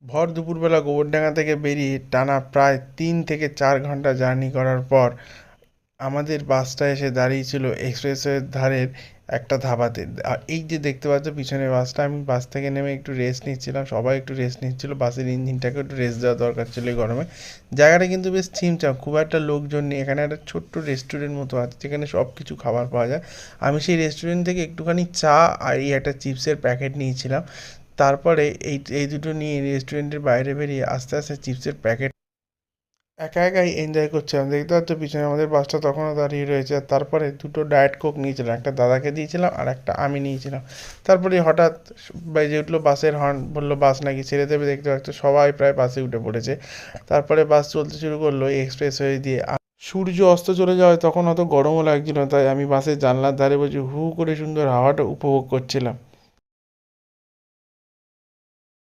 ভর দুপুরবেলা গোবরডাঙ্গা থেকে বেরিয়ে টানা প্রায় 3 থেকে 4 ঘন্টা জার্নি করার পর আমাদের বাসটা এসে দাঁড়িয়েছিল এক্সপ্রেসওয়ের ধারের একটা ধাবাতে। আর এই যে দেখতে পাচ্ছ পিছনে বাসটা, আমি বাস থেকে নেমে একটু রেস্ট নিচ্ছিলাম, সবাই একটু রেস্ট নিচ্ছিল, বাসের ইঞ্জিনটাকে একটু রেস্ট দেওয়া দরকার ছিল এই গরমে। জায়গাটা কিন্তু বেশ ছিমছাম, খুব একটা লোকজন নেই, এখানে একটা ছোট্ট রেস্টুরেন্ট মতো আছে যেখানে সব কিছু খাবার পাওয়া যায়। আমি সেই রেস্টুরেন্ট থেকে একটুখানি চা আর এই একটা চিপসের প্যাকেট নিয়েছিলাম। তারপরে এই এই দুটো নিয়ে রেস্টুরেন্টের বাইরে বেরিয়ে আস্তে আস্তে চিপসের প্যাকেট একা একাই এনজয় করছিলাম। দেখতে পাচ্ছ পিছনে আমাদের বাসটা তখনও দাঁড়িয়ে রয়েছে। আর তারপরে দুটো ডায়েট কোক নিয়েছিলাম, একটা দাদাকে দিয়েছিলাম আর একটা আমি নিয়েছিলাম। তারপরে হঠাৎ বেজে উঠলো বাসের হর্ন, বললো বাস নাকি ছেড়ে দেবে। দেখতে পাচ্ছ সবাই প্রায় বাসে উঠে পড়েছে। তারপরে বাস চলতে শুরু করলো এই এক্সপ্রেস হয়ে দিয়ে। সূর্য অস্ত চলে যাওয়ায় তখন অত গরমও লাগছিল না, তাই আমি বাসের জানলার ধারে বসে হু হু করে সুন্দর হাওয়াটা উপভোগ করছিলাম।